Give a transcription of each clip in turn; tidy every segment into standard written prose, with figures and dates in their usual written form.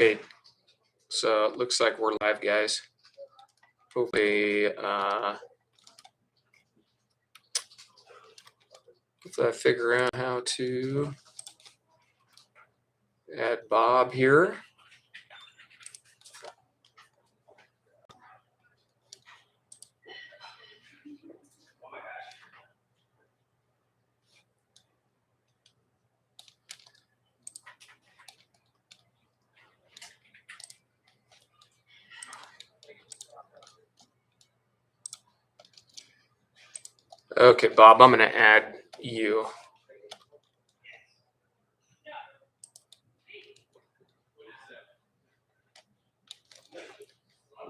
Okay, so it looks like we're live, guys. Hopefully, if I figure out how to add Bob here. Okay, Bob, I'm going to add you.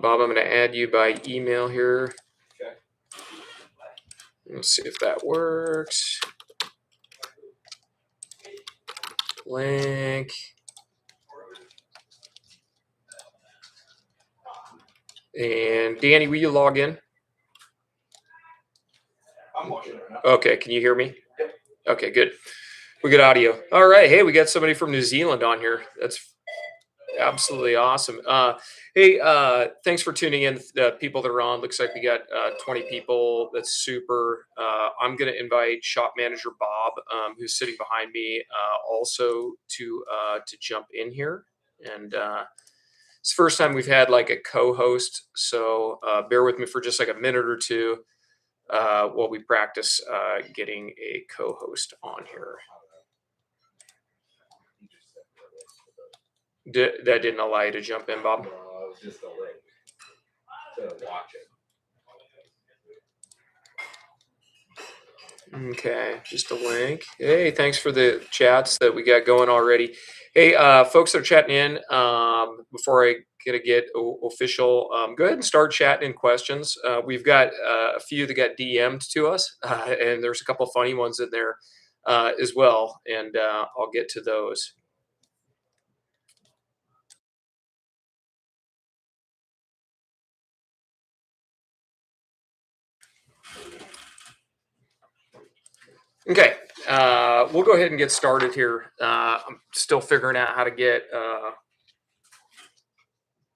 Bob, I'm going to add you by email here. Let's see if that works. Link. And Danny, will you log in? I'm watching it now. Okay, can you hear me? Okay, good. We got audio. All right. Hey, we got somebody from New Zealand on here. That's absolutely awesome. Hey, thanks for tuning in. The people that are on, looks like we got 20 people. That's super. I'm going to invite shop manager Bob, who's sitting behind me, also to jump in here. And it's the first time we've had like a co-host, so bear with me for just like a minute or two while we practice getting a co-host on here. That didn't allow you to jump in, Bob? No, it was just a link to watch it. Okay, just a link. Hey, thanks for the chats that we got going already. Hey, folks that are chatting in, before I get official, go ahead and start chatting in questions. We've got a few that got DM'd to us, and there's a couple of funny ones in there as well, and I'll get to those. Okay, we'll go ahead and get started here. I'm still figuring out how to get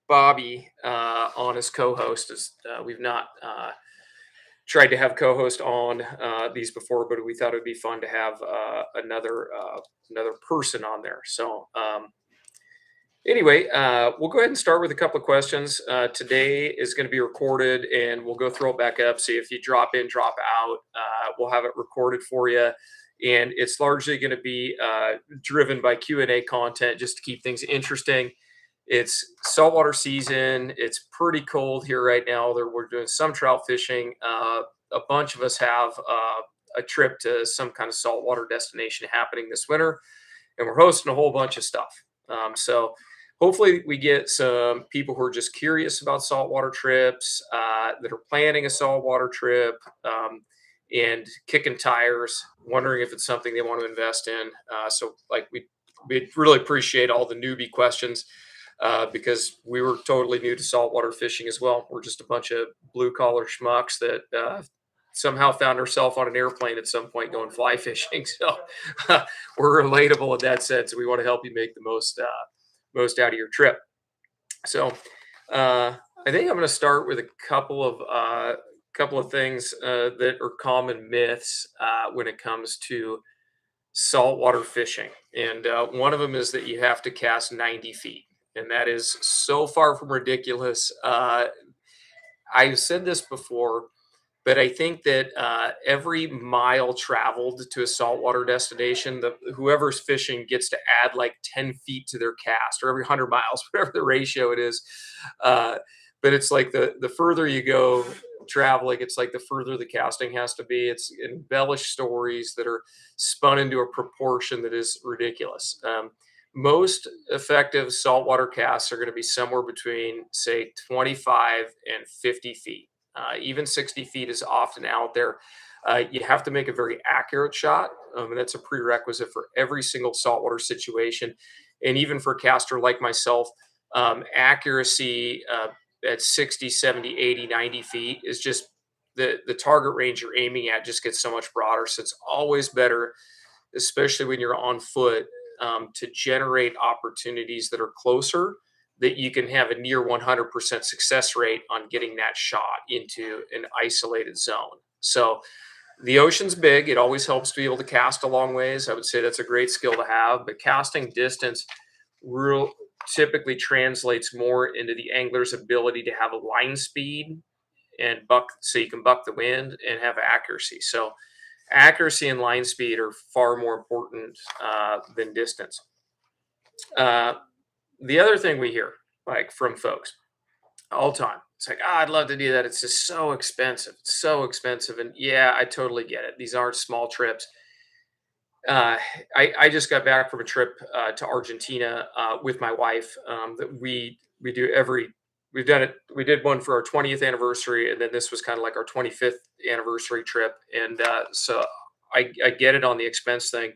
Bobby on as co-host. We've not tried to have co-host on these before, but we thought it would be fun to have another person on there. So anyway, we'll go ahead and start with a couple of questions. Today is going to be recorded, and we'll go throw it back up. So if you drop in, drop out, we'll have it recorded for you. And it's largely going to be driven by Q&A content just to keep things interesting. It's saltwater season. It's pretty cold here right now. We're doing some trout fishing. A bunch of us have a trip to some kind of saltwater destination happening this winter, and we're hosting a whole bunch of stuff. So hopefully we get some people who are just curious about saltwater trips, that are planning a saltwater trip, and kicking tires, wondering if it's something they want to invest in. So like we really appreciate all the newbie questions. Because we were totally new to saltwater fishing as well. We're just a bunch of blue collar schmucks that somehow found ourselves on an airplane at some point going fly fishing. So we're relatable in that sense. We want to help you make the most out of your trip. So I think I'm going to start with a couple of things that are common myths when it comes to saltwater fishing. And one of them is that you have to cast 90 feet. And that is so far from ridiculous. I've said this before, but I think that every mile traveled to a saltwater destination, whoever's fishing gets to add like 10 feet to their cast, or every 100 miles, whatever the ratio it is. But it's like the further you go traveling, it's like the further the casting has to be. It's embellished stories that are spun into a proportion that is ridiculous. Most effective saltwater casts are going to be somewhere between, say, 25 and 50 feet. Even 60 feet is often out there. You have to make a very accurate shot, and that's a prerequisite for every single saltwater situation. And even for a caster like myself, accuracy at 60, 70, 80, 90 feet is just the target range you're aiming at just gets so much broader. So it's always better, especially when you're on foot, to generate opportunities that are closer, that you can have a near 100% success rate on getting that shot into an isolated zone. So the ocean's big. It always helps to be able to cast a long ways. I would say that's a great skill to have, but casting distance real typically translates more into the angler's ability to have a line speed and buck, so you can buck the wind and have accuracy. So accuracy and line speed are far more important than distance. Uh, the other thing we hear, like from folks all the time, it's like, I'd love to do that. It's just so expensive. It's so expensive. And yeah, I totally get it. These aren't small trips. Uh, I just got back from a trip to Argentina with my wife that we do every. We've done it. We did one for our 20th anniversary, and then this was kind of like our 25th anniversary trip. And so I get it on the expense thing,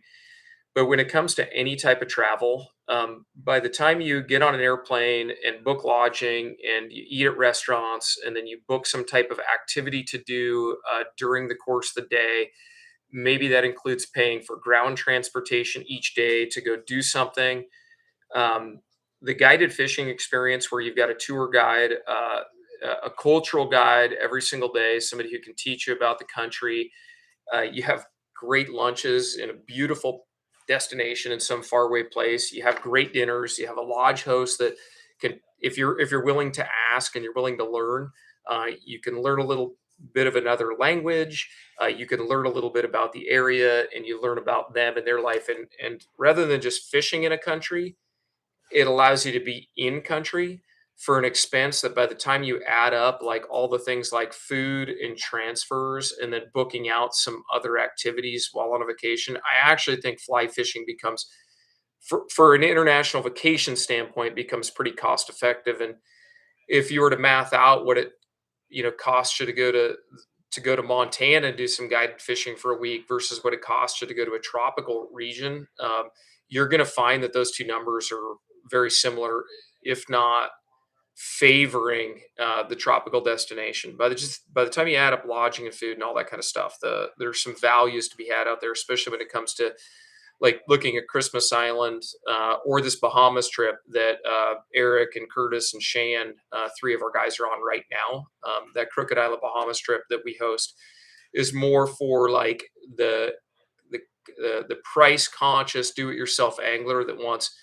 but when it comes to any type of travel, by the time you get on an airplane and book lodging and you eat at restaurants, and then you book some type of activity to do during the course of the day, maybe that includes paying for ground transportation each day to go do something. Um, the guided fishing experience, where you've got a tour guide, a cultural guide every single day, somebody who can teach you about the country. You have great lunches in a beautiful destination in some faraway place. You have great dinners. You have a lodge host that can, if you're willing to ask and you're willing to learn, you can learn a little bit of another language. You can learn a little bit about the area, and you learn about them and their life. And rather than just fishing in a country, it allows you to be in country for an expense that by the time you add up like all the things like food and transfers and then booking out some other activities while on a vacation, I actually think fly fishing becomes, for an international vacation standpoint, becomes pretty cost effective. And if you were to math out what it costs you to go to Montana and do some guided fishing for a week versus what it costs you to go to a tropical region, you're going to find that those two numbers are very similar, if not favoring the tropical destination. By the time you add up lodging and food and all that kind of stuff, there's some values to be had out there, especially when it comes to like looking at Christmas Island or this Bahamas trip that Eric and Curtis and Shan, three of our guys, are on right now. That Crooked Island Bahamas trip that we host is more for like the the price conscious do it yourself angler that wants,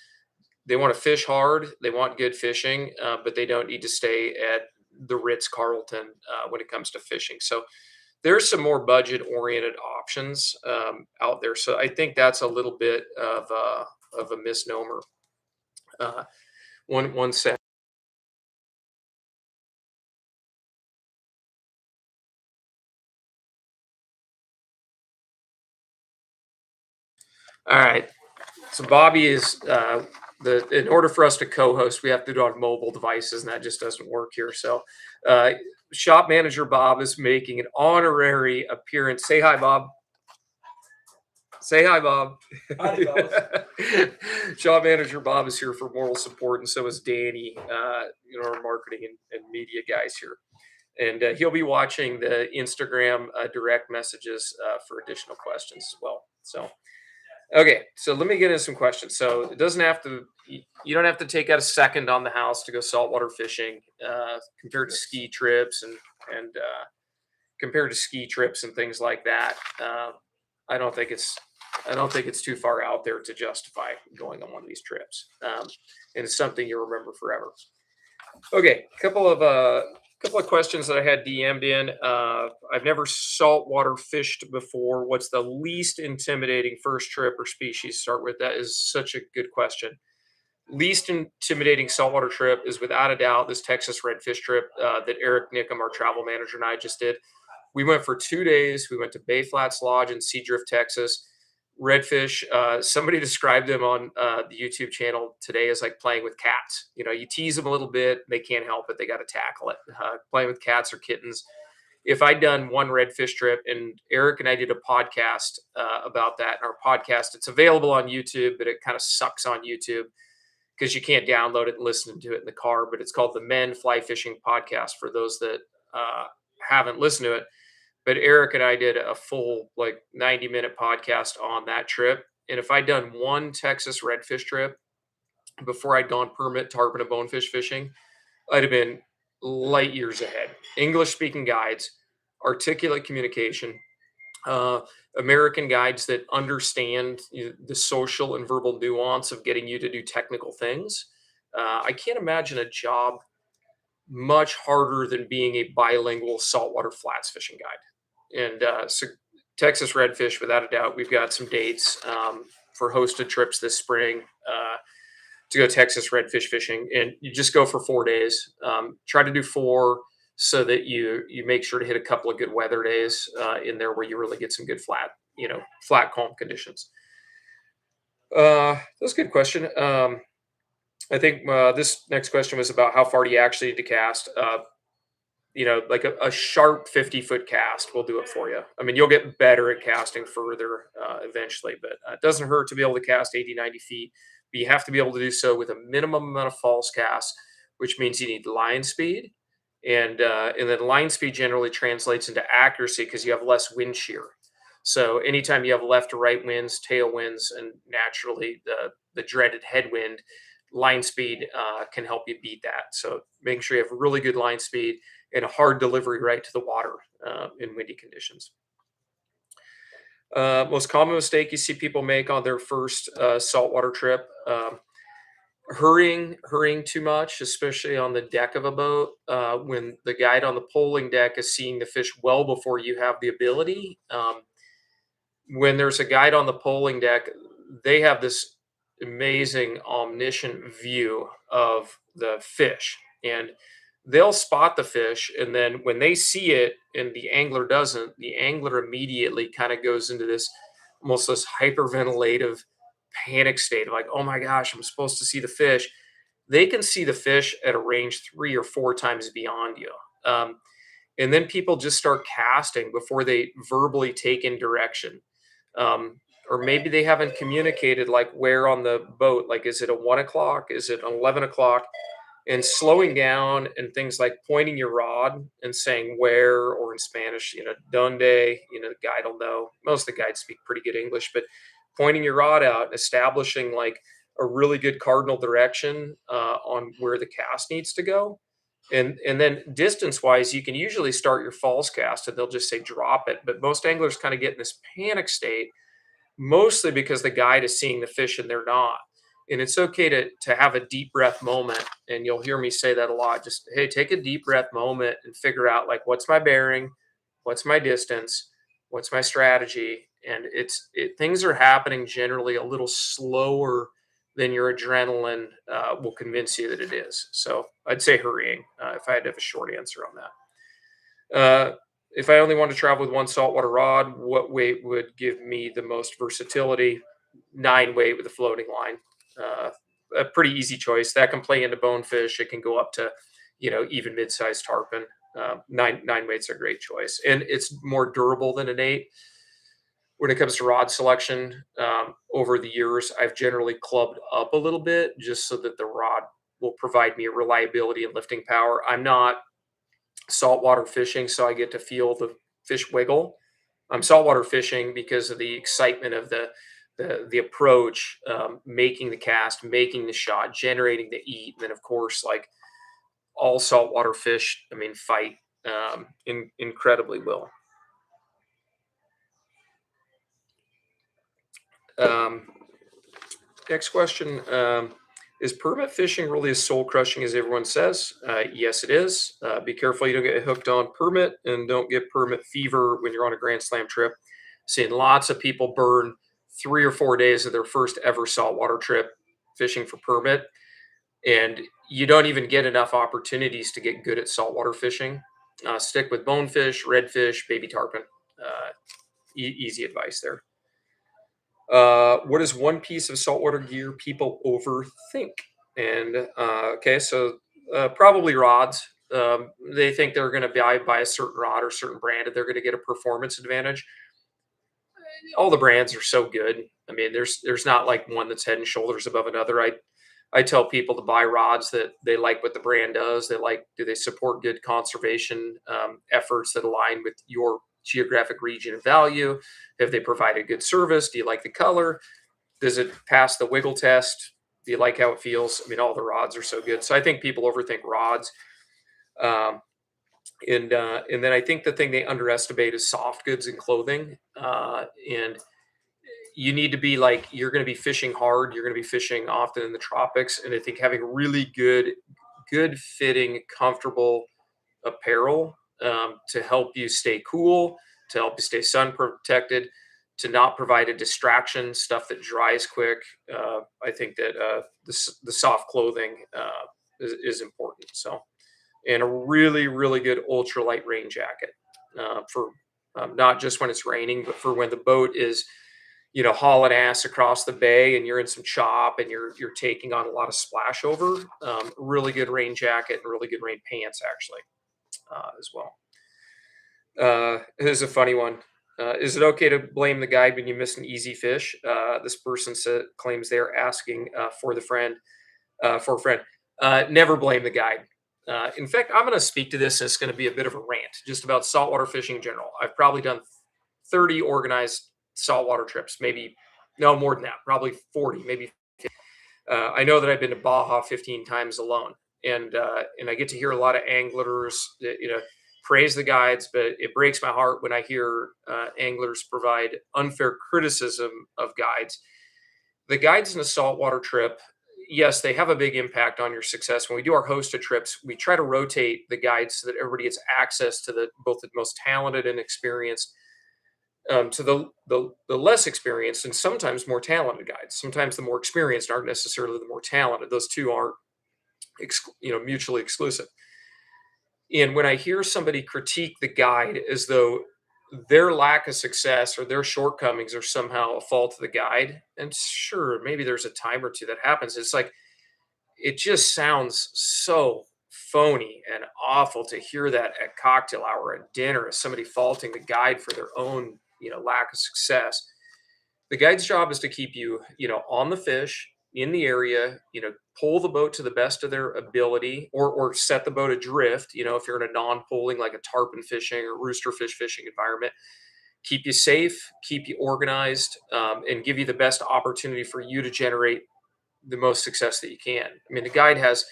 they want to fish hard, they want good fishing, but they don't need to stay at the Ritz Carlton when it comes to fishing. So there's some more budget oriented options out there. So I think that's a little bit of a misnomer. Uh, one sec. All right. So Bobby is in order for us to co-host, we have to do it on mobile devices, and that just doesn't work here. So uh, shop manager Bob is making an honorary appearance. Say hi, Bob. Say hi, Bob. Hi, Bob. Shop manager Bob is here for moral support, and so is Danny, our marketing and media guys here. And he'll be watching the Instagram direct messages for additional questions as well. So, okay, so let me get into some questions. So it doesn't have to, you don't have to take out a second on the house to go saltwater fishing compared to ski trips and compared to ski trips and things like that. I don't think it's I don't think it's too far out there to justify going on one of these trips, and it's something you remember forever. Okay, couple of questions that I had DM'd in. I've never saltwater fished before. What's the least intimidating first trip or species? Start with that is such a good question. Least intimidating saltwater trip is without a doubt this Texas redfish trip that Eric Nickham, our travel manager, and I just did. We went for 2 days. We went to Bay Flats Lodge in Seadrift, Texas. Redfish. Somebody described them on the YouTube channel today as like playing with cats. You tease them a little bit, they can't help it. They got to tackle it. Playing with cats or kittens. If I'd done one redfish trip, and Eric and I did a podcast about that, and our podcast, it's available on YouTube, but it kind of sucks on YouTube because you can't download it and listen to it in the car. But it's called the Men Fly Fishing Podcast for those that haven't listened to it. But Eric and I did a full like 90-minute podcast on that trip. And if I'd done one Texas redfish trip before I'd gone permit tarpon and bonefish fishing, I'd have been light years ahead. English speaking guides, articulate communication, uh, American guides that understand the social and verbal nuance of getting you to do technical things. I can't imagine a job much harder than being a bilingual saltwater flats fishing guide. And so Texas redfish, without a doubt, we've got some dates for hosted trips this spring to go Texas redfish fishing, and you just go for 4 days. Try to do four so that you make sure to hit a couple of good weather days in there where you really get some good flat calm conditions. That's a good question. I think this next question was about how far do you actually need to cast. Like a sharp 50-foot cast will do it for you. I mean, you'll get better at casting further eventually, but it doesn't hurt to be able to cast 80, 90 feet. But you have to be able to do so with a minimum amount of false casts, which means you need line speed. And then line speed generally translates into accuracy because you have less wind shear. So anytime you have left to right winds, tailwinds, and naturally the dreaded headwind, line speed can help you beat that. So make sure you have really good line speed and a hard delivery right to the water in windy conditions. Most common mistake you see people make on their first saltwater trip: hurrying too much, especially on the deck of a boat. When the guide on the poling deck is seeing the fish well before you have the ability. When there's a guide on the poling deck, they have this amazing omniscient view of the fish, and they'll spot the fish, and then when they see it and the angler doesn't, the angler immediately kind of goes into this almost this hyperventilative panic state of like, oh my gosh, I'm supposed to see the fish. They can see the fish at a range 3 or 4 times beyond you. And then people just start casting before they verbally take in direction. Or maybe they haven't communicated like where on the boat, like is it a 1 o'clock, is it an 11 o'clock? And slowing down and things like pointing your rod and saying where, or in Spanish, donde, the guide will know. Most of the guides speak pretty good English, but pointing your rod out and establishing like a really good cardinal direction on where the cast needs to go. And then distance wise, you can usually start your false cast and they'll just say drop it. But most anglers kind of get in this panic state, mostly because the guide is seeing the fish and they're not. And it's okay to have a deep breath moment. And you'll hear me say that a lot. Just, hey, take a deep breath moment and figure out like, what's my bearing? What's my distance? What's my strategy? And things are happening generally a little slower than your adrenaline will convince you that it is. So I'd say hurrying if I had to have a short answer on that. If I only want to travel with one saltwater rod, what weight would give me the most versatility? 9 weight with a floating line. A pretty easy choice. That can play into bonefish. It can go up to, even mid-sized tarpon. Nine weight's a great choice, and it's more durable than an 8. When it comes to rod selection, over the years, I've generally clubbed up a little bit just so that the rod will provide me a reliability and lifting power. I'm not saltwater fishing, so I get to feel the fish wiggle. I'm saltwater fishing because of the excitement of the approach, making the cast, making the shot, generating the eat, and then of course, like all saltwater fish, I mean, fight incredibly well. Um, Next question. Is permit fishing really as soul crushing as everyone says? Yes, it is. Be careful you don't get hooked on permit and don't get permit fever when you're on a Grand Slam trip. Seeing lots of people burn 3 or 4 days of their first ever saltwater trip fishing for permit. And you don't even get enough opportunities to get good at saltwater fishing. Stick with bonefish, redfish, baby tarpon. Easy advice there. What is one piece of saltwater gear people overthink? And okay, so probably rods. They think they're going to buy a certain rod or certain brand, and they're going to get a performance advantage. All the brands are so good. I mean, there's not like one that's head and shoulders above another. I tell people to buy rods that they like what the brand does. Do they support good conservation efforts that align with your geographic region of value? Have they provided good service? Do you like the color? Does it pass the wiggle test? Do you like how it feels? I mean, all the rods are so good. So I think people overthink rods. Um, and then I think the thing they underestimate is soft goods and clothing. And you need to be like, you're going to be fishing hard. You're going to be fishing often in the tropics. And I think having really good fitting, comfortable apparel to help you stay cool, to help you stay sun protected, to not provide a distraction, stuff that dries quick. I think that the soft clothing is important. So, and a really, really good ultralight rain jacket for not just when it's raining, but for when the boat is, hauling ass across the bay and you're in some chop and you're taking on a lot of splash over. Really good rain jacket and really good rain pants actually as well. Here's a funny one. Is it okay to blame the guide when you miss an easy fish? This person claims they're asking for a friend. Never blame the guide. In fact, I'm going to speak to this. And it's going to be a bit of a rant just about saltwater fishing in general. I've probably done 30 organized saltwater trips, maybe no more than that, probably 40, maybe. I know that I've been to Baja 15 times alone, and I get to hear a lot of anglers, praise the guides, but it breaks my heart when I hear anglers provide unfair criticism of guides. The guides in a saltwater trip, yes, they have a big impact on your success. When we do our hosted trips, we try to rotate the guides so that everybody gets access to both the most talented and experienced, to the less experienced and sometimes more talented guides. Sometimes the more experienced aren't necessarily the more talented. Those two aren't mutually exclusive. And when I hear somebody critique the guide as though their lack of success or their shortcomings are somehow a fault of the guide, and sure, maybe there's a time or two that happens. It's like, it just sounds so phony and awful to hear that at cocktail hour at dinner as somebody faulting the guide for their own, lack of success. The guide's job is to keep you, on the fish in the area, pull the boat to the best of their ability, or set the boat adrift, if you're in a non-pulling, like a tarpon fishing or roosterfish fishing environment, keep you safe, keep you organized, and give you the best opportunity for you to generate the most success that you can. I mean, the guide has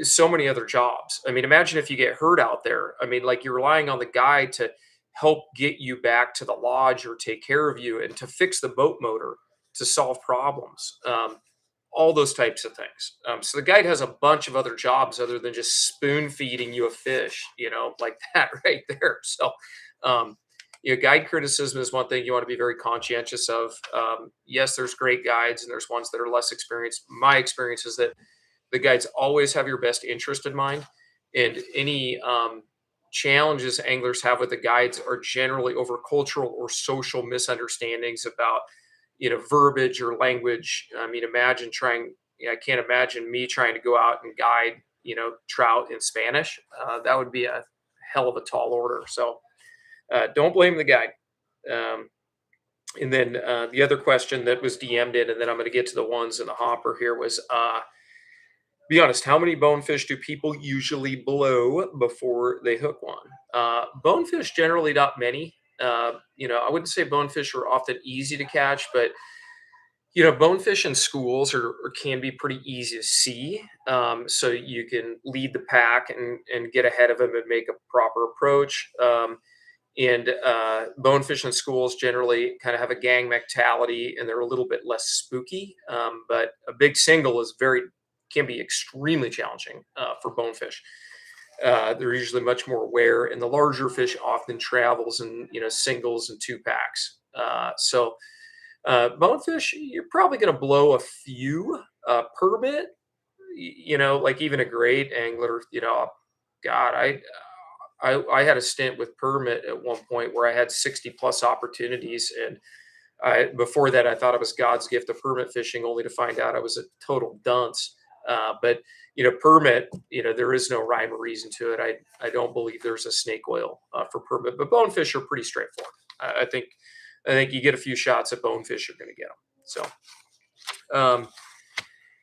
so many other jobs. I mean, imagine if you get hurt out there. I mean, like, you're relying on the guide to help get you back to the lodge or take care of you and to fix the boat motor, to solve problems, all those types of things. So the guide has a bunch of other jobs other than just spoon feeding you a fish, like that right there. So, guide criticism is one thing you want to be very conscientious of. Yes, there's great guides and there's ones that are less experienced. My experience is that the guides always have your best interest in mind, and any challenges anglers have with the guides are generally over cultural or social misunderstandings about, verbiage or language. I mean, I can't imagine me trying to go out and guide, trout in Spanish. That would be a hell of a tall order. So don't blame the guide. Um, and then the other question that was DM'd in, and then I'm going to get to the ones in the hopper here, was, be honest, how many bonefish do people usually blow before they hook one? Bonefish, generally not many. I wouldn't say bonefish are often easy to catch, but bonefish in schools can be pretty easy to see. So you can lead the pack and get ahead of them and make a proper approach. And bonefish in schools generally kind of have a gang mentality, and they're a little bit less spooky. But a big single can be extremely challenging for bonefish. They're usually much more aware, and the larger fish often travels in singles and two packs. So bonefish, you're probably going to blow a few per bit. Like even a great angler, God, I had a stint with permit at one point where I had 60 plus opportunities, and before that I thought it was God's gift of permit fishing, only to find out I was a total dunce. But permit, there is no rhyme or reason to it. I don't believe there's a snake oil for permit, but bonefish are pretty straightforward. I think you get a few shots at bonefish, you're going to get them. So,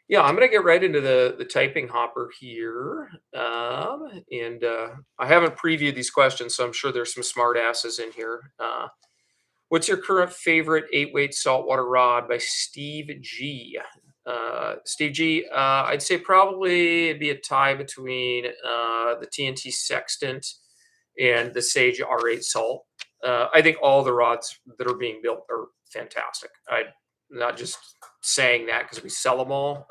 yeah, I'm going to get right into the typing hopper here. And I haven't previewed these questions, so I'm sure there's some smart asses in here. What's your current favorite 8-weight saltwater rod by Steve G? Steve G, I'd say probably it'd be a tie between the TNT Sextant and the Sage R8 Salt. I think all the rods that are being built are fantastic. I'm not just saying that because we sell them all.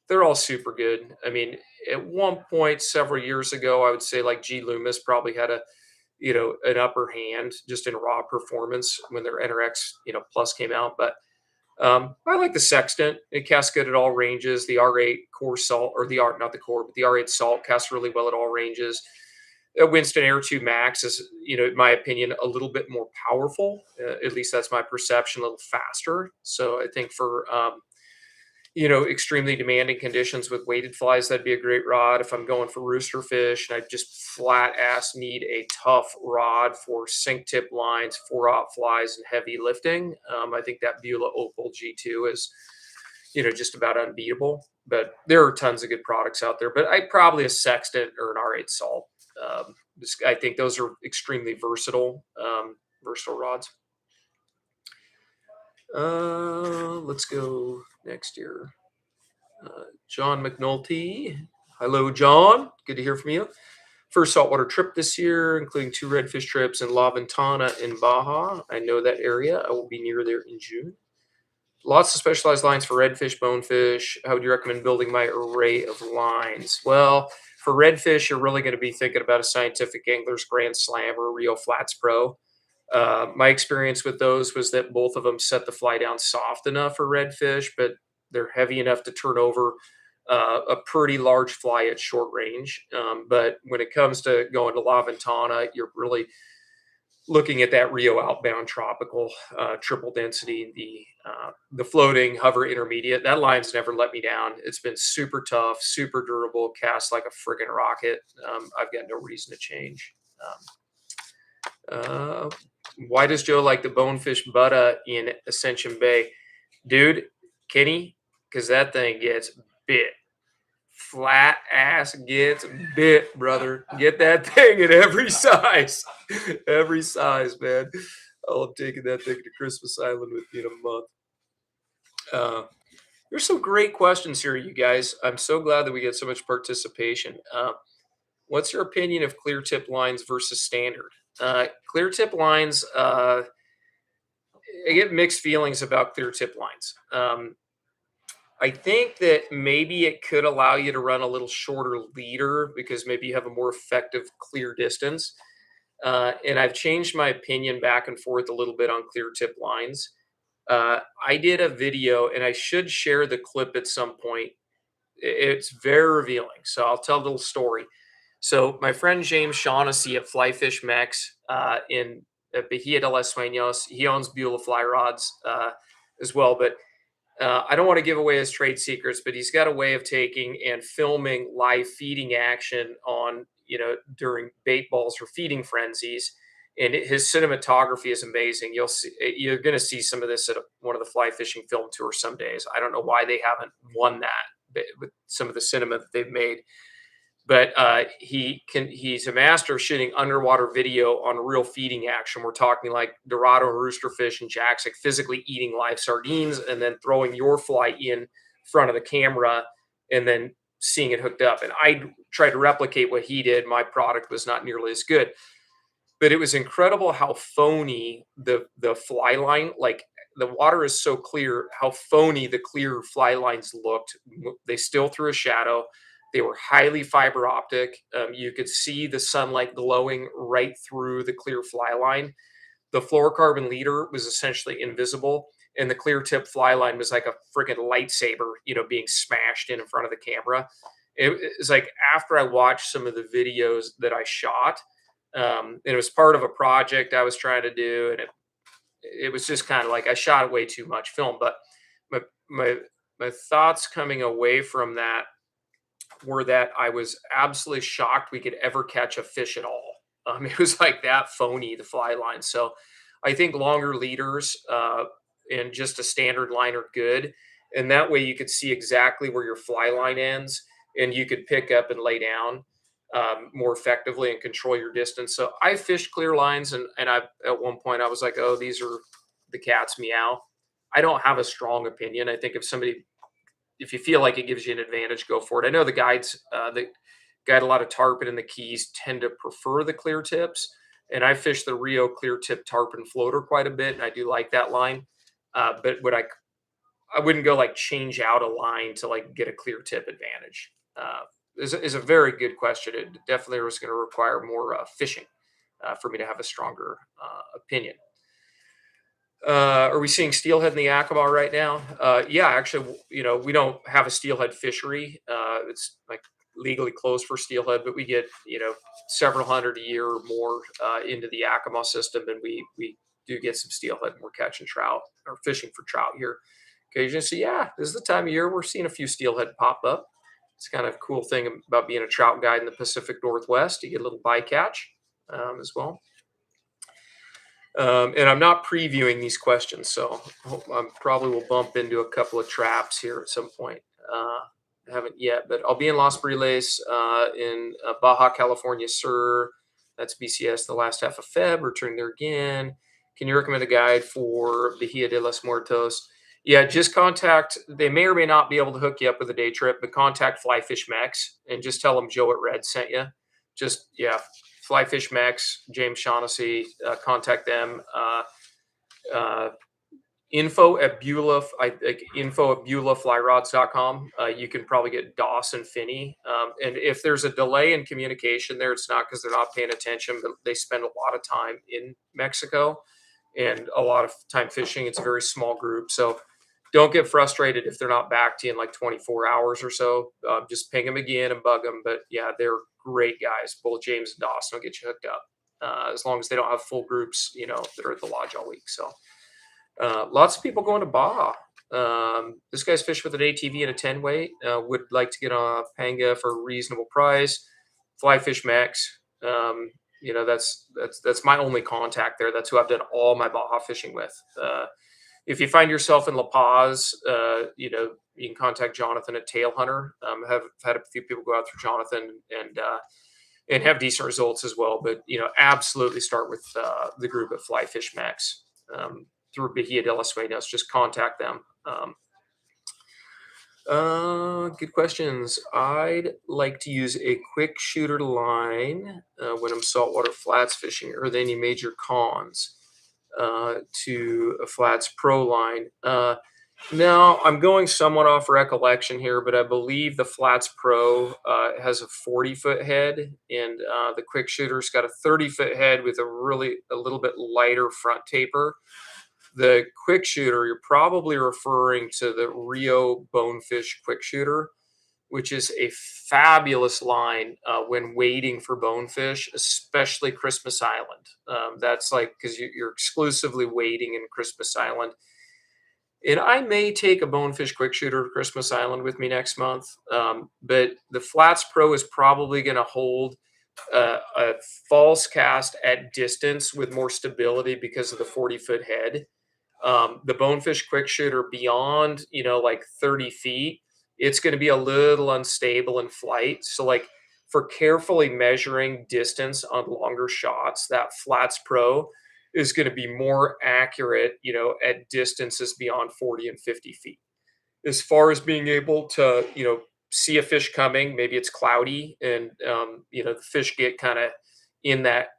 They're all super good. I mean, at one point several years ago, I would say like G Loomis probably had an upper hand just in raw performance when their NRX Plus came out. But I like the Sextant. It casts good at all ranges. The R8 core salt, or the R, not the core, but the R8 salt casts really well at all ranges. Winston Air 2 Max is, in my opinion, a little bit more powerful. At least that's my perception, a little faster. So I think for extremely demanding conditions with weighted flies, that'd be a great rod. If I'm going for Roosterfish and I just flat ass need a tough rod for sink tip lines, 4-aught flies, and heavy lifting, I think that Beulah Opal G2 is, just about unbeatable. But there are tons of good products out there. But I probably a Sextant or an R8 Salt. I think those are extremely versatile rods. Let's go next year. John McNulty. Hello, John. Good to hear from you. First saltwater trip this year, including 2 redfish trips in La Ventana in Baja. I know that area. I will be near there in June. Lots of specialized lines for redfish, bonefish. How would you recommend building my array of lines? Well, for redfish, you're really going to be thinking about a Scientific Anglers Grand Slam or a Rio Flats Pro. My experience with those was that both of them set the fly down soft enough for redfish, but they're heavy enough to turn over a pretty large fly at short range. But when it comes to going to La Ventana, you're really looking at that Rio outbound tropical triple density, the floating hover intermediate. That line's never let me down. It's been super tough, super durable, cast like a friggin' rocket. I've got no reason to change. Why does Joe like the Bonefish Buddha in Ascension Bay? Dude, Kenny, because that thing gets bit. Flat ass gets bit, brother. Get that thing in every size. Every size, man. Oh, I'm taking that thing to Christmas Island with me in a month. There's some great questions here, you guys. I'm so glad that we get so much participation. What's your opinion of clear tip lines versus standard? Clear tip lines, I get mixed feelings about clear tip lines. I think that maybe it could allow you to run a little shorter leader because maybe you have a more effective clear distance. And I've changed my opinion back and forth a little bit on clear tip lines. I did a video, and I should share the clip at some point. It's very revealing. So I'll tell a little story. So my friend James Shaughnessy at Flyfish Mex in Bahia de los Sueños, he owns Beulah Fly Rods as well. But I don't want to give away his trade secrets, but he's got a way of taking and filming live feeding action on, during bait balls or feeding frenzies. And his cinematography is amazing. You're going to see some of this at one of the fly fishing film tours some days. I don't know why they haven't won that with some of the cinema that they've made. But he's a master of shooting underwater video on real feeding action. We're talking like Dorado and Roosterfish and jacks, like physically eating live sardines and then throwing your fly in front of the camera and then seeing it hooked up. And I tried to replicate what he did. My product was not nearly as good, but it was incredible how phony the fly line, like the water is so clear, how phony the clear fly lines looked. They still threw a shadow. They were highly fiber optic. You could see the sunlight glowing right through the clear fly line. The fluorocarbon leader was essentially invisible, and the clear tip fly line was like a freaking lightsaber, being smashed in front of the camera. It was like after I watched some of the videos that I shot, and it was part of a project I was trying to do, and it was just kind of like I shot way too much film. But my thoughts coming away from that were that I was absolutely shocked we could ever catch a fish at all. It was like that phony, the fly line. So I think longer leaders and just a standard line are good. And that way you could see exactly where your fly line ends and you could pick up and lay down. more effectively and control your distance. So I fished clear lines, and I at one point I was like, oh, these are the cat's meow. I don't have a strong opinion. I think if you feel like it gives you an advantage, go for it. I know the guides that guide a lot of tarpon in the Keys tend to prefer the clear tips, and I fish the Rio clear tip tarpon floater quite a bit, and I do like that line. But I wouldn't go like change out a line to like get a clear tip advantage. Is a very good question. It definitely was going to require more fishing for me to have a stronger opinion. Are we seeing steelhead in the Yakima right now? Yeah, actually, we don't have a steelhead fishery. It's like legally closed for steelhead, but we get several hundred a year or more into the Yakima system, and we do get some steelhead, and we're catching trout or fishing for trout here occasionally. So yeah, this is the time of year we're seeing a few steelhead pop up. It's kind of a cool thing about being a trout guide in the Pacific Northwest. You get a little bycatch as well. And I'm not previewing these questions, so I probably will bump into a couple of traps here at some point. I haven't yet, but I'll be in Los Briles in Baja, California, sir. That's BCS the last half of Feb. Returning there again. Can you recommend a guide for Bahia de los Muertos? Yeah, just contact. They may or may not be able to hook you up with a day trip, but contact Flyfish Max and just tell them Joe at Red sent you. Just Flyfish Max, James Shaughnessy, contact them. Info at BeulahFlyrods.com. You can probably get Doss and Finney. And if there's a delay in communication there, it's not because they're not paying attention, but they spend a lot of time in Mexico and a lot of time fishing. It's a very small group. So don't get frustrated if they're not back to you in like 24 hours or so. Just ping them again and bug them. But yeah, they're great guys. Both James and Dawson will get you hooked up as long as they don't have full groups, that are at the lodge all week. So lots of people going to Baja. This guy's fished with an ATV and a 10 weight. Would like to get on a panga for a reasonable price. Flyfish Max. That's my only contact there. That's who I've done all my Baja fishing with. If you find yourself in La Paz, you can contact Jonathan at Tail Hunter. Have had a few people go out through Jonathan and have decent results as well. But absolutely start with the group at Flyfish Max through Bahia de los Muertos. Just contact them. Good questions. I'd like to use a quick shooter line when I'm saltwater flats fishing. Are there any major cons to a flats pro line? Now, I'm going somewhat off recollection here, but I believe the Flats Pro has a 40-foot head, and the Quick Shooter's got a 30-foot head with a little bit lighter front taper. The Quick Shooter, you're probably referring to the Rio Bonefish Quick Shooter, which is a fabulous line when waiting for bonefish, especially Christmas Island. That's like because you're exclusively waiting in Christmas Island. And I may take a Bonefish Quick Shooter to Christmas Island with me next month. But the Flats Pro is probably going to hold a false cast at distance with more stability because of the 40-foot head. The Bonefish Quick Shooter beyond, like 30 feet, it's going to be a little unstable in flight. So like for carefully measuring distance on longer shots, that Flats Pro is going to be more accurate, at distances beyond 40 and 50 feet. As far as being able to, see a fish coming, maybe it's cloudy and, the fish get kind of in that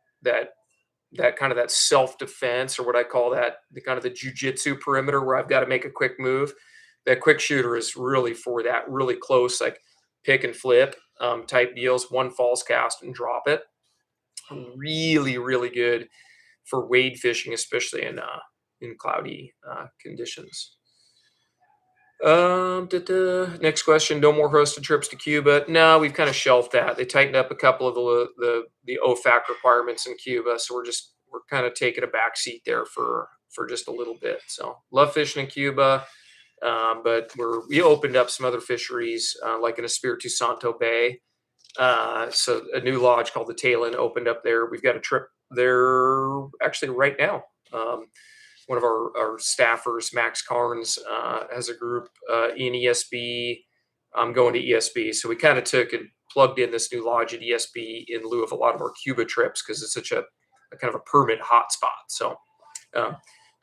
kind of that self-defense, or what I call that, the kind of the jujitsu perimeter where I've got to make a quick move. That Quick Shooter is really for that really close, like pick and flip type deals, one false cast and drop it. Really, really good for wade fishing, especially in cloudy conditions. Next question. No more hosted trips to Cuba. No, we've kind of shelved that. They tightened up a couple of the OFAC requirements in Cuba, so we're kind of taking a back seat there for just a little bit. So love fishing in Cuba, but we opened up some other fisheries like in Espiritu Santo Bay. So a new lodge called the Talon opened up there. We've got a trip there actually right now. One of our staffers, Max Carnes, has a group in ESB. I'm going to ESB. So we kind of took and plugged in this new lodge at ESB in lieu of a lot of our Cuba trips because it's such a kind of a permit hotspot. So um,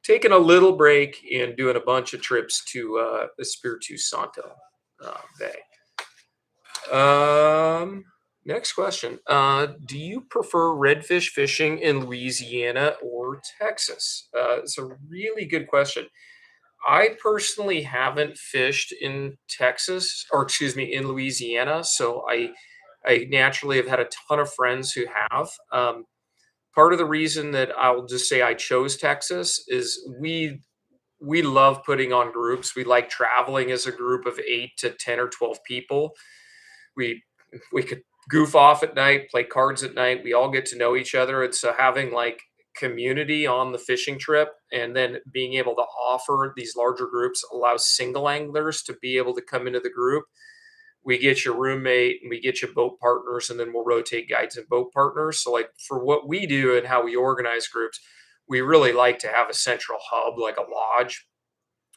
taking a little break and doing a bunch of trips to Espiritu Santo Bay. Next question. Do you prefer redfish fishing in Louisiana or Texas? It's a really good question. I personally haven't fished in Texas, or excuse me, in Louisiana. So I naturally have had a ton of friends who have. Part of the reason that I'll just say I chose Texas is we love putting on groups. We like traveling as a group of 8 to 10 or 12 people. We we could goof off at night, play cards at night. We all get to know each other. And so having like community on the fishing trip and then being able to offer these larger groups allows single anglers to be able to come into the group. We get your roommate and we get your boat partners, and then we'll rotate guides and boat partners. So like for what we do and how we organize groups, we really like to have a central hub like a lodge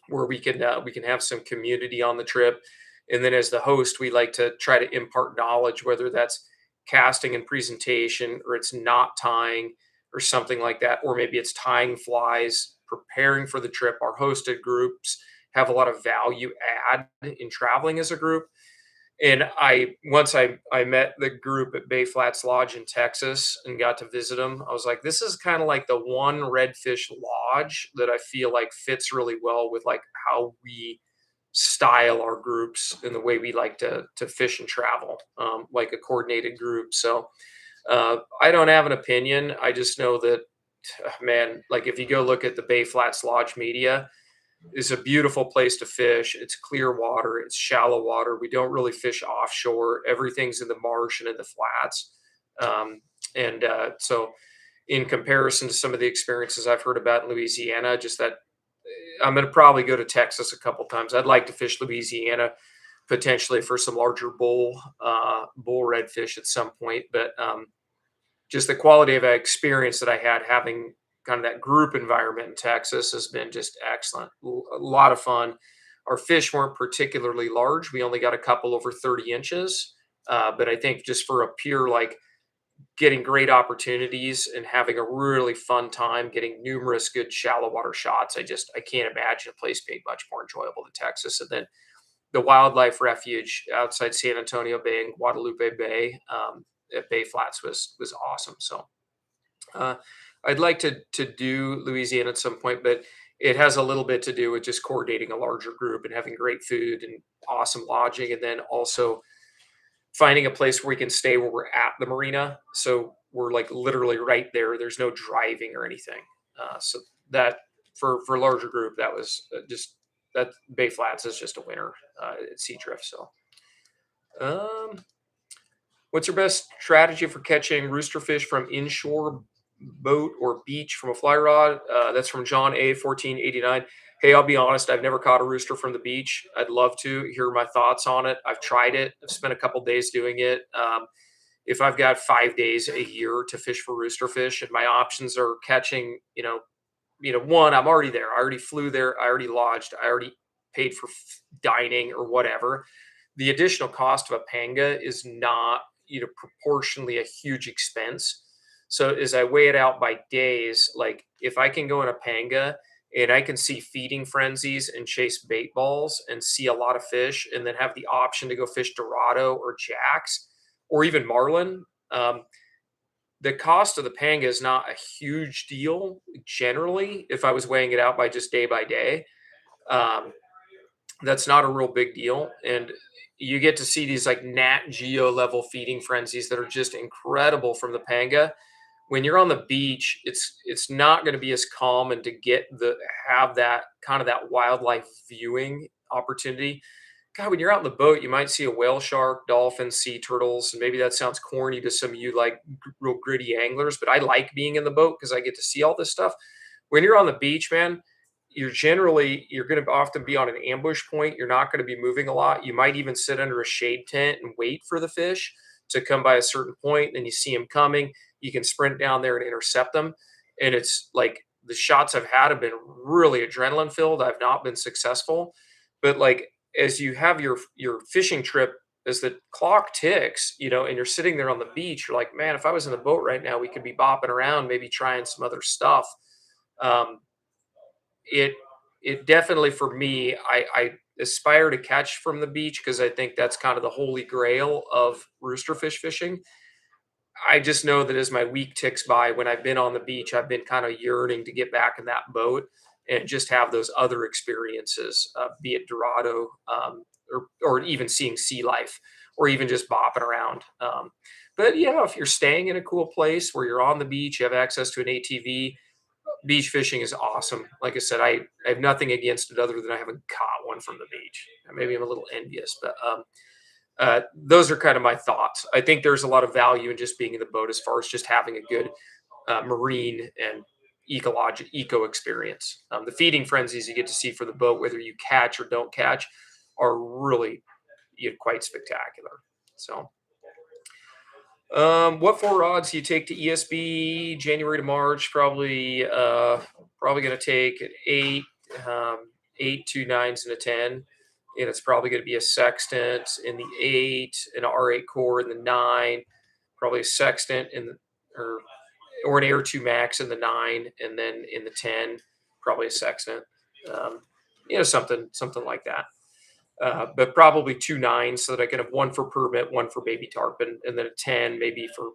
where we can have some community on the trip. And then as the host, we like to try to impart knowledge, whether that's casting and presentation, or it's knot tying, or something like that, or maybe it's tying flies, preparing for the trip. Our hosted groups have a lot of value add in traveling as a group. And I met the group at Bay Flats Lodge in Texas and got to visit them. I was like, this is kind of like the one redfish lodge that I feel like fits really well with like how we style our groups and the way we like to fish and travel, like a coordinated group. So I don't have an opinion. I just know that, man, like if you go look at the Bay Flats Lodge media, is a beautiful place to fish. It's clear water, it's shallow water. We don't really fish offshore. Everything's in the marsh and in the flats. So, in comparison to some of the experiences I've heard about in Louisiana, just that I'm going to probably go to Texas a couple times. I'd like to fish Louisiana potentially for some larger bull redfish at some point, but just the quality of experience that I had having kind of that group environment in Texas has been just excellent. A lot of fun. Our fish weren't particularly large. We only got a couple over 30 inches. But I think just for a pure, like getting great opportunities and having a really fun time, getting numerous good shallow water shots, I can't imagine a place being much more enjoyable than Texas. And then the wildlife refuge outside San Antonio Bay and Guadalupe Bay at Bay Flats was awesome. So uh, I'd like to do Louisiana at some point, but it has a little bit to do with just coordinating a larger group and having great food and awesome lodging, and then also finding a place where we can stay where we're at the marina. So we're like literally right there. There's no driving or anything. So that for a larger group, that was just that Bay Flats is just a winner at Sea Drift. So um, what's your best strategy for catching roosterfish from inshore boat or beach from a fly rod? That's from John A 1489. Hey, I'll be honest, I've never caught a rooster from the beach. I'd love to hear my thoughts on it. I've tried it. I've spent a couple days doing it. If I've got 5 days a year to fish for roosterfish, and my options are catching, one, I'm already there. I already flew there. I already lodged. I already paid for dining or whatever. The additional cost of a panga is not, proportionally a huge expense. So as I weigh it out by days, like if I can go in a panga and I can see feeding frenzies and chase bait balls and see a lot of fish, and then have the option to go fish Dorado or Jacks or even Marlin, the cost of the panga is not a huge deal generally. If I was weighing it out by just day by day, um, that's not a real big deal. And you get to see these like Nat Geo level feeding frenzies that are just incredible from the panga. When you're on the beach, it's not going to be as calm, and to get the have that kind of that wildlife viewing opportunity. God, when you're out in the boat, you might see a whale shark, dolphins, sea turtles, and maybe that sounds corny to some of you like real gritty anglers, but I like being in the boat because I get to see all this stuff. When you're on the beach, man, you're going to often be on an ambush point. You're not going to be moving a lot. You might even sit under a shade tent and wait for the fish to come by a certain point. Then you see them coming. You can sprint down there and intercept them. And it's like the shots I've had have been really adrenaline filled. I've not been successful, but like as you have your fishing trip as the clock ticks, and you're sitting there on the beach, you're like, man, if I was in the boat right now, we could be bopping around, maybe trying some other stuff. Um, it it definitely for me, I aspire to catch from the beach because I think that's kind of the holy grail of roosterfish fishing. I just know that as my week ticks by, when I've been on the beach, I've been kind of yearning to get back in that boat and just have those other experiences, be it Dorado, or even seeing sea life, or even just bopping around. But if you're staying in a cool place where you're on the beach, you have access to an ATV. Beach fishing is awesome. Like I said, I have nothing against it other than I haven't caught one from the beach. Maybe I'm a little envious, but those are kind of my thoughts. I think there's a lot of value in just being in the boat as far as just having a good marine and eco experience. The feeding frenzies you get to see for the boat, whether you catch or don't catch, are really quite spectacular. So, what four rods do you take to ESB January to March? Probably going to take an eight, eight, two nines, and a 10. And it's probably going to be a sextant in the eight, an R8 core in the nine, probably a sextant in the or an Air 2 Max in the nine, and then in the 10, probably a sextant. Something like that. But probably two nines so that I can have one for permit, one for baby tarpon, and then a 10 maybe for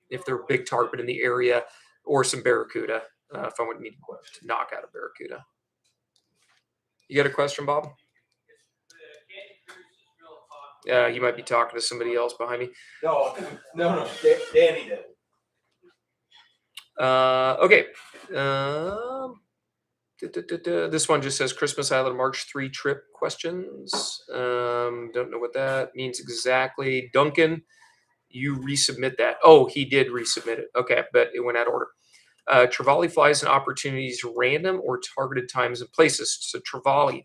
if they're big tarpon in the area, or some barracuda if I want me to knock out a barracuda. You got a question, Bob? You might be talking to somebody else behind me. No. Danny did. Okay. This one just says Christmas Island March 3 trip questions. Don't know what that means exactly. Duncan, you resubmit that. Oh, he did resubmit it. Okay, but it went out of order. Travali flies and opportunities random or targeted times and places. So Travali.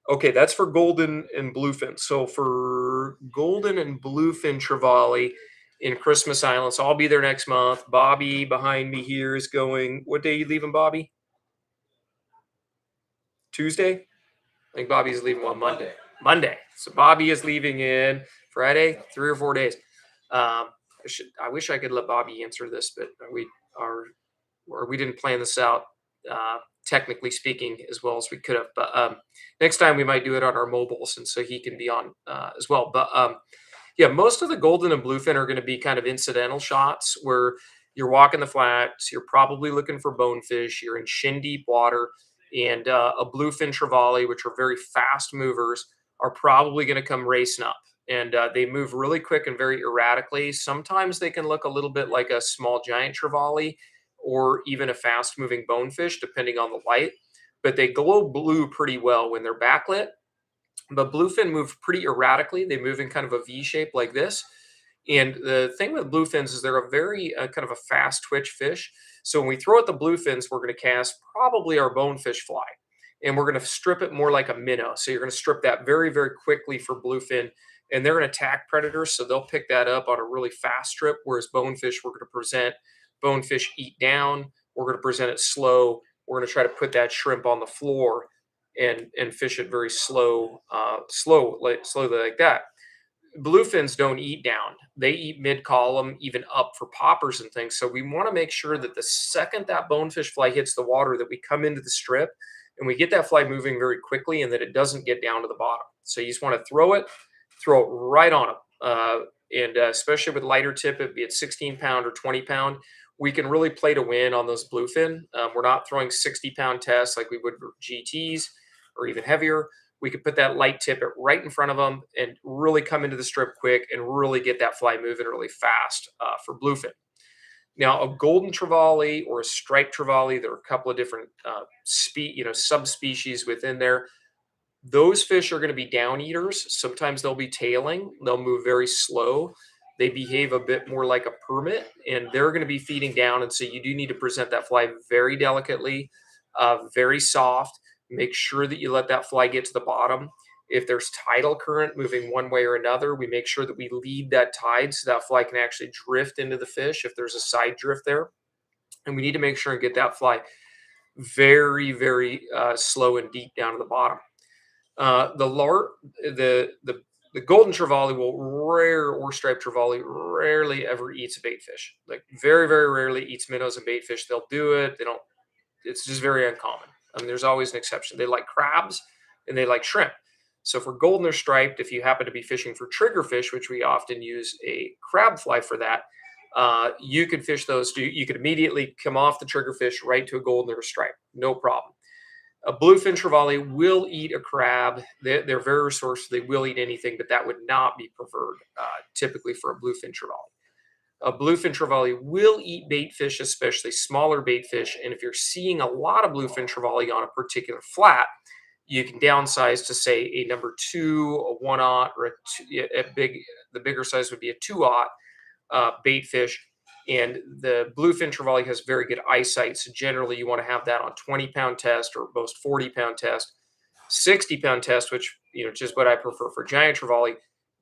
Okay, that's for golden and bluefin. So for golden and bluefin Travali in Christmas Island, so I'll be there next month. Bobby behind me here is going. What day are you leaving, Bobby? Tuesday? I think Bobby's leaving on Monday. Monday. So Bobby is leaving in Friday, 3 or 4 days. I wish I could let Bobby answer this, but we didn't plan this out, technically speaking, as well as we could have. But next time we might do it on our mobiles, and so he can be on as well. But most of the golden and bluefin are going to be kind of incidental shots where you're walking the flats, you're probably looking for bonefish, you're in shin deep water, and a bluefin trevally, which are very fast movers, are probably going to come racing up. And they move really quick and very erratically. Sometimes they can look a little bit like a small giant trevally or even a fast moving bonefish, depending on the light. But they glow blue pretty well when they're backlit. But bluefin move pretty erratically. They move in kind of a V shape like this. And the thing with bluefins is they're a very kind of a fast twitch fish. So when we throw at the bluefins, we're going to cast probably our bonefish fly. And we're going to strip it more like a minnow. So you're going to strip that very, very quickly for bluefin. And they're going to attack predators. So they'll pick that up on a really fast strip. Whereas bonefish, we're going to present bonefish eat down. We're going to present it slow. We're going to try to put that shrimp on the floor and fish it very slowly like that. Bluefins don't eat down. They eat mid-column, even up for poppers and things. So we want to make sure that the second that bonefish fly hits the water, that we come into the strip and we get that fly moving very quickly and that it doesn't get down to the bottom. So you just want to throw it right on them. And especially with lighter tippet, be it 16-pound or 20-pound, we can really play to win on those bluefin. We're not throwing 60-pound tests like we would for GTs or even heavier. We could put that light tippet right in front of them and really come into the strip quick and really get that fly moving really fast for bluefin. Now, a golden trevally or a striped trevally, there are a couple of different subspecies within there. Those fish are going to be down eaters. Sometimes they'll be tailing. They'll move very slow. They behave a bit more like a permit, and they're going to be feeding down. And so you do need to present that fly very delicately, very soft. Make sure that you let that fly get to the bottom. If there's tidal current moving one way or another, we make sure that we lead that tide so that fly can actually drift into the fish if there's a side drift there. And we need to make sure and get that fly very, very slow and deep down to the bottom. The The golden Travali or striped Travali rarely ever eats a bait fish. Like very, very rarely eats minnows and bait fish. They'll do it. They don't. It's just very uncommon. I mean, there's always an exception. They like crabs and they like shrimp. So for golden or striped, if you happen to be fishing for triggerfish, which we often use a crab fly for that, you could fish those. You could immediately come off the triggerfish right to a golden or a stripe, no problem. A bluefin trevally will eat a crab. They're very resourceful. They will eat anything, but that would not be preferred typically for a bluefin trevally. A bluefin trevally will eat bait fish, especially smaller bait fish. And if you're seeing a lot of bluefin trevally on a particular flat, you can downsize to say a number 2, a 1/0, or the bigger size would be a 2/0 bait fish. And the bluefin trevally has very good eyesight. So generally you want to have that on 20-pound test or most 40-pound test. 60-pound test, which, just what I prefer for giant trevally,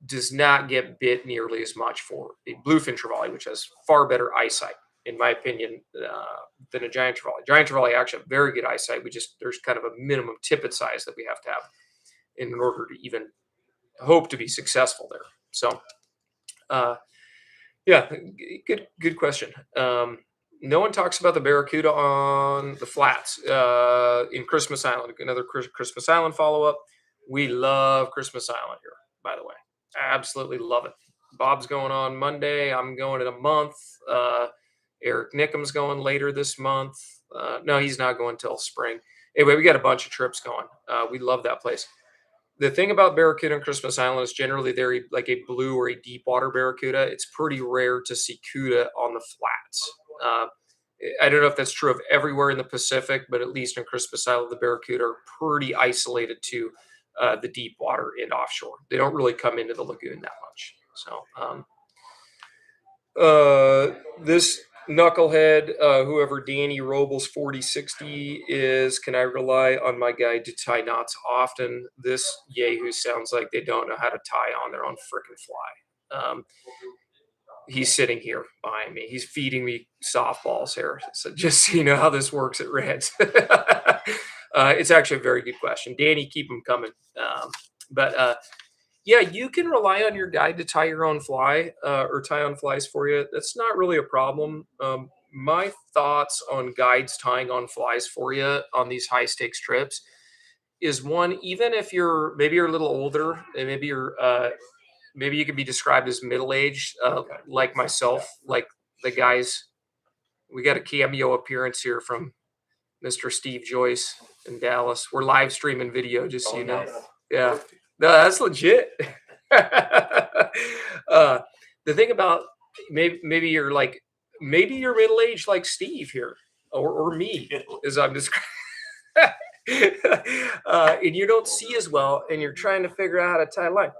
does not get bit nearly as much for a bluefin trevally, which has far better eyesight, in my opinion, than a giant trevally. Giant trevally actually have very good eyesight. There's kind of a minimum tippet size that we have to have in order to even hope to be successful there. So, yeah, good question. No one talks about the Barracuda on the flats in Christmas Island. Another Christmas Island follow-up. We love Christmas Island here, by the way. Absolutely love it. Bob's going on Monday. I'm going in a month. Eric Nickham's going later this month. No, he's not going till spring. Anyway, we got a bunch of trips going. We love that place. The thing about Barracuda and Christmas Island is generally they're like a blue or a deep water Barracuda. It's pretty rare to see Cuda on the flats. I don't know if that's true of everywhere in the Pacific, but at least in Christmas Island, the Barracuda are pretty isolated to the deep water and offshore. They don't really come into the lagoon that much. So this knucklehead, whoever Danny Robles 4060 is, can I rely on my guide to tie knots often? This yahoo sounds like they don't know how to tie on their own frickin' fly. He's sitting here behind me. He's feeding me softballs here. So just so you know how this works at Reds. It's actually a very good question. Danny, keep them coming. Yeah, you can rely on your guide to tie your own fly or tie on flies for you. That's not really a problem. My thoughts on guides tying on flies for you on these high stakes trips is one, even if maybe you're a little older and maybe you could be described as middle-aged, like myself, like the guys. We got a cameo appearance here from Mr. Steve Joyce in Dallas. We're live streaming video, just so you know. Yeah. No, that's legit. The thing about maybe you're middle-aged like Steve here, or me, as I'm describing. And you don't see as well, and you're trying to figure out how to tie a line.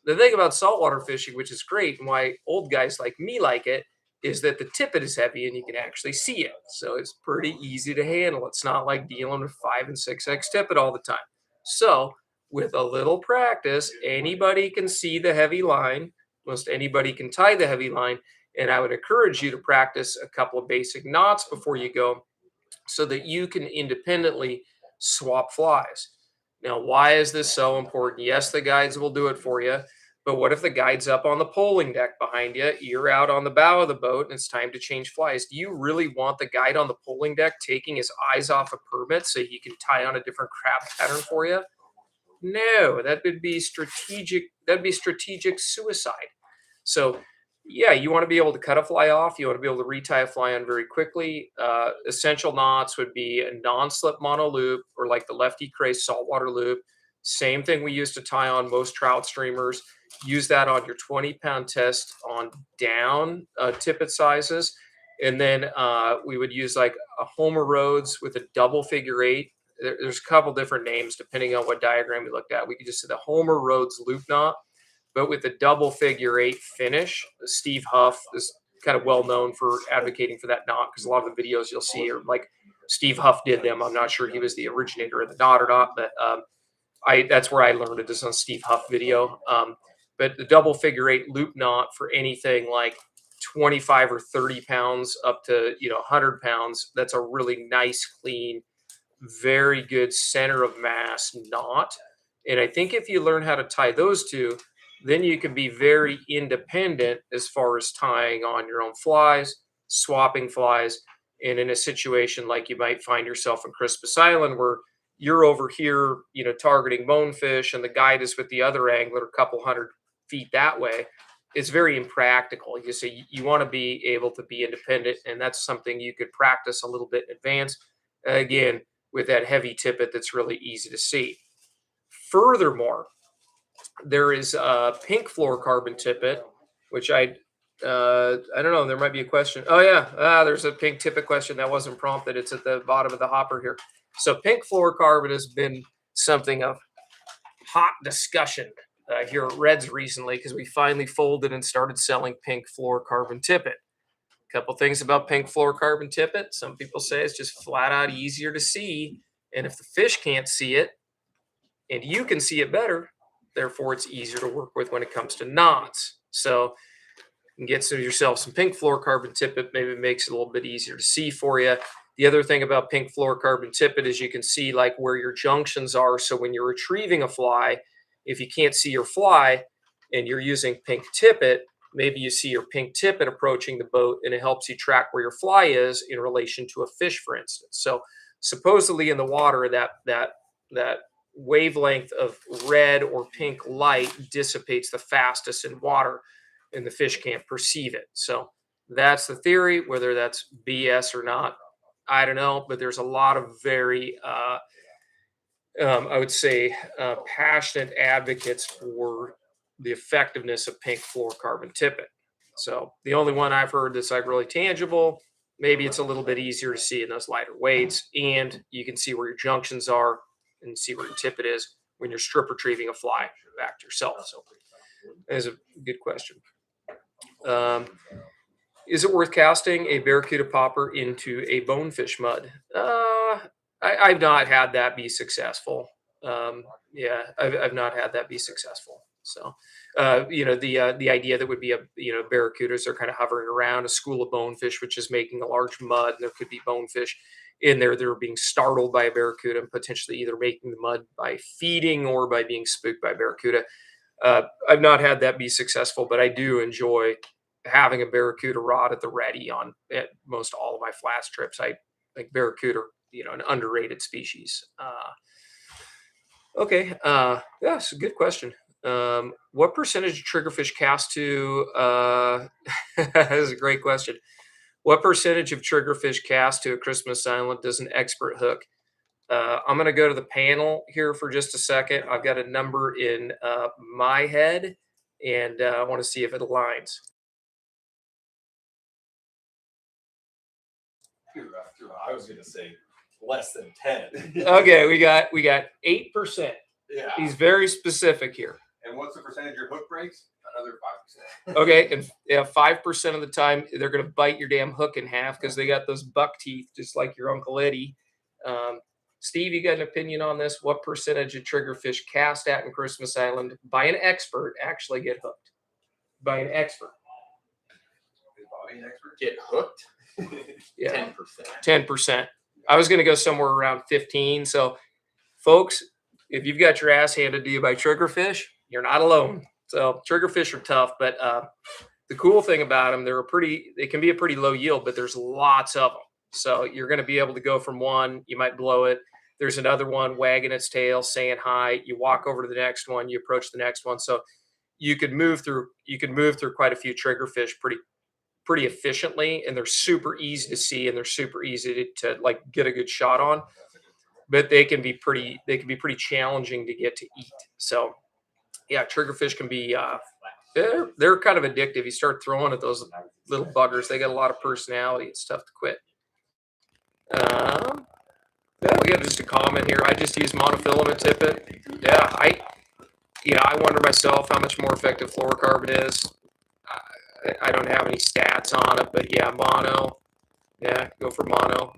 The thing about saltwater fishing, which is great, and why old guys like me like it, is that the tippet is heavy and you can actually see it. So it's pretty easy to handle. It's not like dealing with 5 and 6x tippet all the time. So with a little practice, anybody can see the heavy line. Most anybody can tie the heavy line. And I would encourage you to practice a couple of basic knots before you go so that you can independently swap flies. Now, why is this so important? Yes, the guides will do it for you, but what if the guide's up on the poling deck behind you, you're out on the bow of the boat, and it's time to change flies? Do you really want the guide on the poling deck taking his eyes off a permit so he can tie on a different crab pattern for you? No, that would be strategic. That'd be strategic suicide. So yeah, you want to be able to cut a fly off. You want to be able to retie a fly on very quickly. Essential knots would be a non-slip mono loop, or like the Lefty Cray saltwater loop. Same thing we use to tie on most trout streamers. Use that on your 20-pound test on down tippet sizes. And then we would use like a Homer Rhodes with a double figure 8. There's a couple different names depending on what diagram we looked at. We could just say the Homer Rhodes loop knot, but with a double figure 8 finish. Steve Huff is kind of well known for advocating for that knot, because a lot of the videos you'll see are like Steve Huff did them. I'm not sure he was the originator of the knot or not, but that's where I learned it, is on Steve Huff video. But the double figure 8 loop knot for anything like 25 or 30 pounds up to 100 pounds, that's a really nice, clean, very good center of mass knot. And I think if you learn how to tie those two, then you can be very independent as far as tying on your own flies, swapping flies. And in a situation like you might find yourself in Christmas Island where you're over here, targeting bonefish and the guide is with the other angler a couple 100 feet that way, it's very impractical. You see, you want to be able to be independent, and that's something you could practice a little bit in advance. Again, with that heavy tippet that's really easy to see. Furthermore, there is a pink fluorocarbon tippet, which I don't know. There might be a question. Oh yeah, there's a pink tippet question that wasn't prompted. It's at the bottom of the hopper here. So pink fluorocarbon has been something of hot discussion here at Reds recently because we finally folded and started selling pink fluorocarbon tippet. A couple things about pink fluorocarbon tippet. Some people say it's just flat out easier to see, and if the fish can't see it, and you can see it better, therefore it's easier to work with when it comes to knots. So you can get yourself some pink fluorocarbon tippet. Maybe it makes it a little bit easier to see for you. The other thing about pink fluorocarbon tippet is you can see like where your junctions are. So when you're retrieving a fly, if you can't see your fly and you're using pink tippet, maybe you see your pink tippet approaching the boat and it helps you track where your fly is in relation to a fish, for instance. So supposedly in the water, that wavelength of red or pink light dissipates the fastest in water and the fish can't perceive it. So that's the theory. Whether that's BS or not, I don't know, but there's a lot of very, I would say, passionate advocates for the effectiveness of pink fluorocarbon tippet. So the only one I've heard that's like really tangible, maybe it's a little bit easier to see in those lighter weights, and you can see where your junctions are and see where your tippet is when you're strip retrieving a fly back to yourself. So that is a good question. Is it worth casting a Barracuda popper into a bonefish mud? I've not had that be successful. Yeah, I've not had that be successful. So, the idea that would be barracudas are kind of hovering around a school of bonefish, which is making a large mud, and there could be bonefish in there that are being startled by a barracuda and potentially either making the mud by feeding or by being spooked by barracuda. I've not had that be successful, but I do enjoy having a barracuda rod at the ready on at most all of my flash trips. I like barracuda, an underrated species. Okay, that's a good question. What percentage of triggerfish cast to? That is a great question. What percentage of triggerfish cast to a Christmas Island does an expert hook? I'm going to go to the panel here for just a second. I've got a number in my head, and I want to see if it aligns. I was gonna say less than 10. Okay, we got 8%. Yeah. He's very specific here. And what's the percentage your hook breaks? Another 5%. Okay, and 5% of the time they're going to bite your damn hook in half because they got those buck teeth, just like your Uncle Eddie. Steve, you got an opinion on this? What percentage of triggerfish cast at in Christmas Island by an expert actually get hooked? By an expert. Is Bobby an expert? Get hooked? Yeah. 10%. 10%. I was going to go somewhere around 15. So, folks, if you've got your ass handed to you by triggerfish, you're not alone. So, triggerfish are tough, but the cool thing about them, they can be a pretty low yield, but there's lots of them. So, you're going to be able to go from one, you might blow it. There's another one wagging its tail, saying hi. You walk over to the next one, you approach the next one. So, you could move through quite a few triggerfish pretty efficiently, and they're super easy to see and they're super easy to like get a good shot on, but they can be pretty challenging to get to eat. So yeah, triggerfish can be they're kind of addictive. You start throwing at those little buggers, they got a lot of personality. It's tough to quit. Yeah, we got just a comment here. I just use monofilament tippet. Yeah, I wonder myself how much more effective fluorocarbon is. I don't have any stats on it, but yeah, mono. Yeah, go for mono.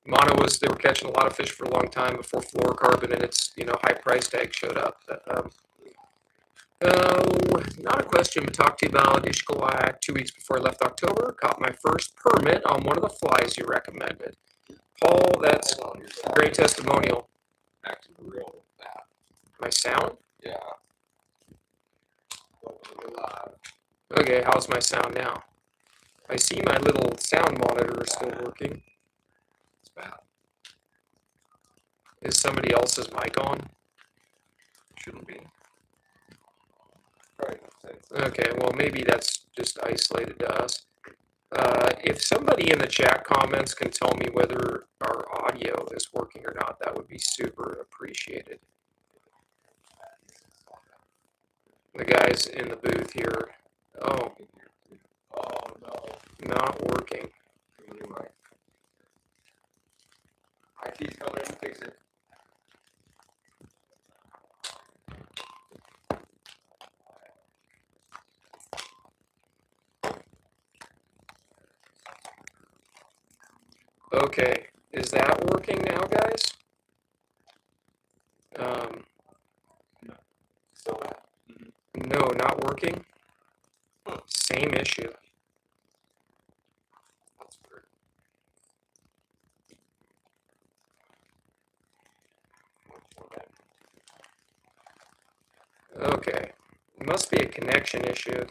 Mono they were catching a lot of fish for a long time before fluorocarbon and its high price tag showed up. Not a question, but talk to you about Ishkalak 2 weeks before I left October. Caught my first permit on one of the flies you recommended. Paul, that's a great testimonial. Acting real bad. My sound? Yeah. Okay, how's my sound now? I see my little sound monitor is still working. It's bad. Is somebody else's mic on? Shouldn't be. Probably not saying so. Okay, well maybe that's just isolated to us. If somebody in the chat comments can tell me whether our audio is working or not, that would be super appreciated. The guys in the booth here. Oh, Oh no. not working. IT's coming in to fix it. Okay, is that working now, guys? Still bad. No, not working. Same issue. That's weird. Okay, must be a connection issue.